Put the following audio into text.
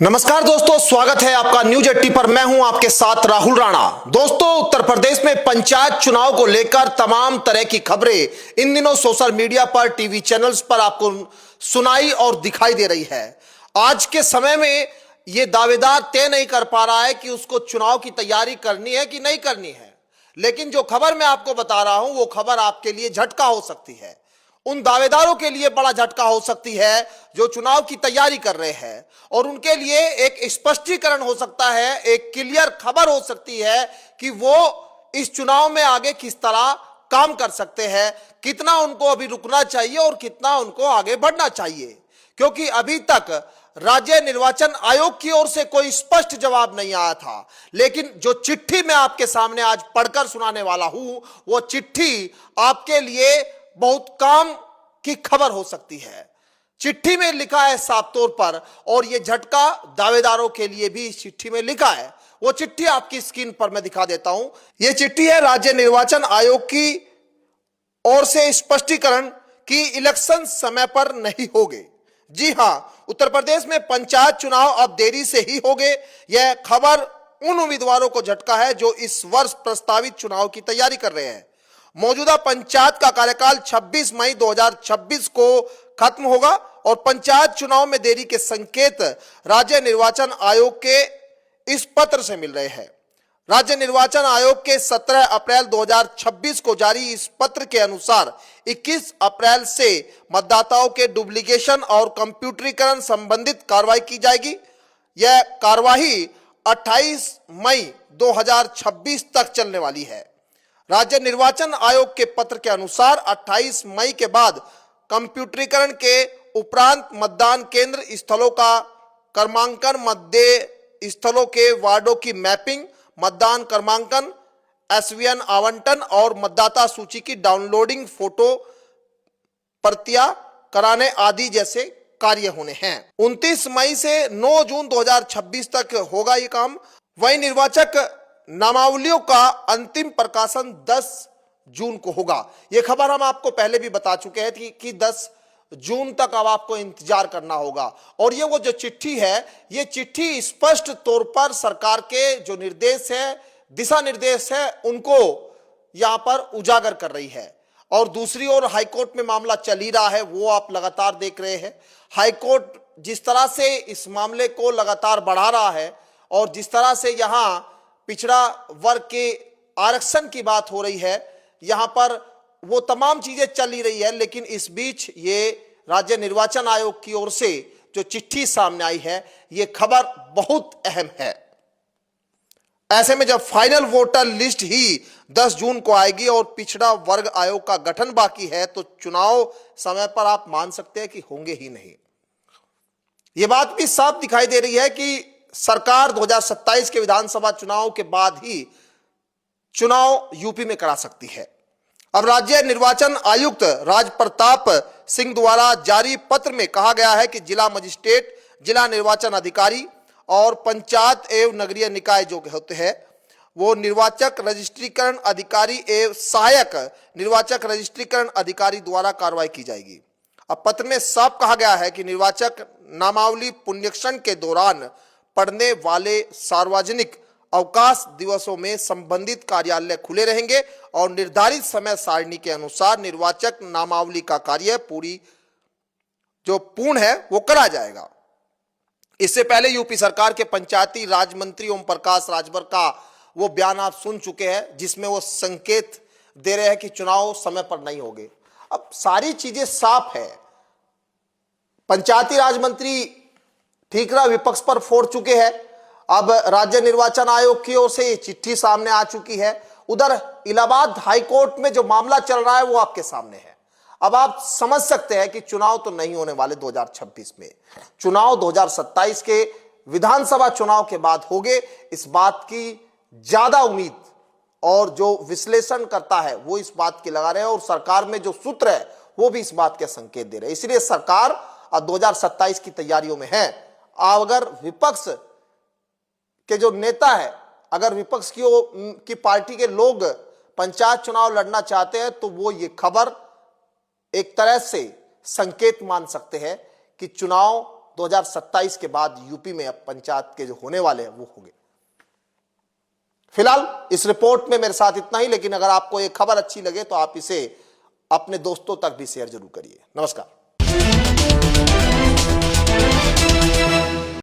नमस्कार दोस्तों, स्वागत है आपका न्यूज 80 पर। मैं हूं आपके साथ राहुल राणा। दोस्तों, उत्तर प्रदेश में पंचायत चुनाव को लेकर तमाम तरह की खबरें इन दिनों सोशल मीडिया पर, टीवी चैनल्स पर आपको सुनाई और दिखाई दे रही है। आज के समय में यह दावेदार तय नहीं कर पा रहा है कि उसको चुनाव की तैयारी करनी है कि नहीं करनी है, लेकिन जो खबर मैं आपको बता रहा हूं वो खबर आपके लिए झटका हो सकती है। उन दावेदारों के लिए बड़ा झटका हो सकती है जो चुनाव की तैयारी कर रहे हैं, और उनके लिए एक स्पष्टीकरण हो सकता है, एक क्लियर खबर हो सकती है कि वो इस चुनाव में आगे किस तरह काम कर सकते हैं, कितना उनको अभी रुकना चाहिए और कितना उनको आगे बढ़ना चाहिए। क्योंकि अभी तक राज्य निर्वाचन आयोग की ओर से कोई स्पष्ट जवाब नहीं आया था, लेकिन जो चिट्ठी मैं आपके सामने आज पढ़कर सुनाने वाला हूं वो चिट्ठी आपके लिए बहुत काम की खबर हो सकती है। चिट्ठी में लिखा है साफ तौर पर, और यह झटका दावेदारों के लिए भी इस चिट्ठी में लिखा है। वो चिट्ठी आपकी स्क्रीन पर मैं दिखा देता हूं। यह चिट्ठी है राज्य निर्वाचन आयोग की ओर से स्पष्टीकरण कि इलेक्शन समय पर नहीं होंगे। जी हां, उत्तर प्रदेश में पंचायत चुनाव अब देरी से ही होंगे। यह खबर उन उम्मीदवारों को झटका है जो इस वर्ष प्रस्तावित चुनाव की तैयारी कर रहे हैं। मौजूदा पंचायत का कार्यकाल 26 मई 2026 को खत्म होगा और पंचायत चुनाव में देरी के संकेत राज्य निर्वाचन आयोग के इस पत्र से मिल रहे हैं। राज्य निर्वाचन आयोग के 17 अप्रैल 2026 को जारी इस पत्र के अनुसार 21 अप्रैल से मतदाताओं के डुप्लीकेशन और कंप्यूटरीकरण संबंधित कार्रवाई की जाएगी। यह कार्रवाई 28 मई 2026 तक चलने वाली है। राज्य निर्वाचन आयोग के पत्र के अनुसार 28 मई के बाद कंप्यूटरीकरण के उपरांत मतदान केंद्र स्थलों का क्रमांकन, मतदेय स्थलों के वार्डों की मैपिंग, मतदान क्रमांकन, एसवीएन आवंटन और मतदाता सूची की डाउनलोडिंग, फोटो प्रतियां कराने आदि जैसे कार्य होने हैं। 29 मई से 9 जून 2026 तक होगा ये काम। वहीं निर्वाचक नामावलियों का अंतिम प्रकाशन 10 जून को होगा। यह खबर हम आपको पहले भी बता चुके हैं कि 10 जून तक अब आपको इंतजार करना होगा। और ये वो जो चिट्ठी है, ये चिट्ठी स्पष्ट तौर पर सरकार के जो निर्देश है, दिशा निर्देश है, उनको यहां पर उजागर कर रही है। और दूसरी ओर हाईकोर्ट में मामला चल ही रहा है, वो आप लगातार देख रहे हैं। हाईकोर्ट जिस तरह से इस मामले को लगातार बढ़ा रहा है और जिस तरह से यहां पिछड़ा वर्ग के आरक्षण की बात हो रही है, यहां पर वो तमाम चीजें चल ही रही है, लेकिन इस बीच ये राज्य निर्वाचन आयोग की ओर से जो चिट्ठी सामने आई है, ये खबर बहुत अहम है। ऐसे में जब फाइनल वोटर लिस्ट ही 10 जून को आएगी और पिछड़ा वर्ग आयोग का गठन बाकी है, तो चुनाव समय पर आप मान सकते हैं कि होंगे ही नहीं। ये बात भी साफ दिखाई दे रही है कि सरकार 2027 के विधानसभा चुनाव के बाद ही चुनाव यूपी में करा सकती है। अब राज्य निर्वाचन आयुक्त राज प्रताप सिंह द्वारा जारी पत्र में कहा गया है कि जिला मजिस्ट्रेट, जिला निर्वाचन अधिकारी और पंचायत एवं नगरीय निकाय जो होते हैं वो निर्वाचक रजिस्ट्रीकरण अधिकारी एवं सहायक निर्वाचक रजिस्ट्रीकरण अधिकारी द्वारा कार्रवाई की जाएगी। अब पत्र में साफ कहा गया है कि निर्वाचक नामावली पुनरीक्षण के दौरान पड़ने वाले सार्वजनिक अवकाश दिवसों में संबंधित कार्यालय खुले रहेंगे और निर्धारित समय सारणी के अनुसार निर्वाचक नामावली का कार्य पूर्ण है वो करा जाएगा। इससे पहले यूपी सरकार के पंचायती राज मंत्री ओम प्रकाश राजभर का वो बयान आप सुन चुके हैं, जिसमें वो संकेत दे रहे हैं कि चुनाव समय पर नहीं होंगे। अब सारी चीजें साफ है। पंचायती राज मंत्री ठीकरा विपक्ष पर फोड़ चुके हैं। अब राज्य निर्वाचन आयोग की ओर से चिट्ठी सामने आ चुकी है। उधर इलाहाबाद हाईकोर्ट में जो मामला चल रहा है वो आपके सामने है। अब आप समझ सकते हैं कि चुनाव तो नहीं होने वाले 2026 में, चुनाव 2027 के विधानसभा चुनाव के बाद होंगे। इस बात की ज्यादा उम्मीद और जो विश्लेषण करता है वो इस बात की लगा रहे हैं, और सरकार में जो सूत्र है वो भी इस बात के संकेत दे रहे हैं। इसलिए सरकार 2027 की तैयारियों में है। अगर विपक्ष के जो नेता है, अगर विपक्ष की पार्टी के लोग पंचायत चुनाव लड़ना चाहते हैं, तो वो ये खबर एक तरह से संकेत मान सकते हैं कि चुनाव 2027 के बाद यूपी में अब पंचायत के जो होने वाले हैं वो होंगे। फिलहाल इस रिपोर्ट में मेरे साथ इतना ही, लेकिन अगर आपको ये खबर अच्छी लगे तो आप इसे अपने दोस्तों तक भी शेयर जरूर करिए। नमस्कार।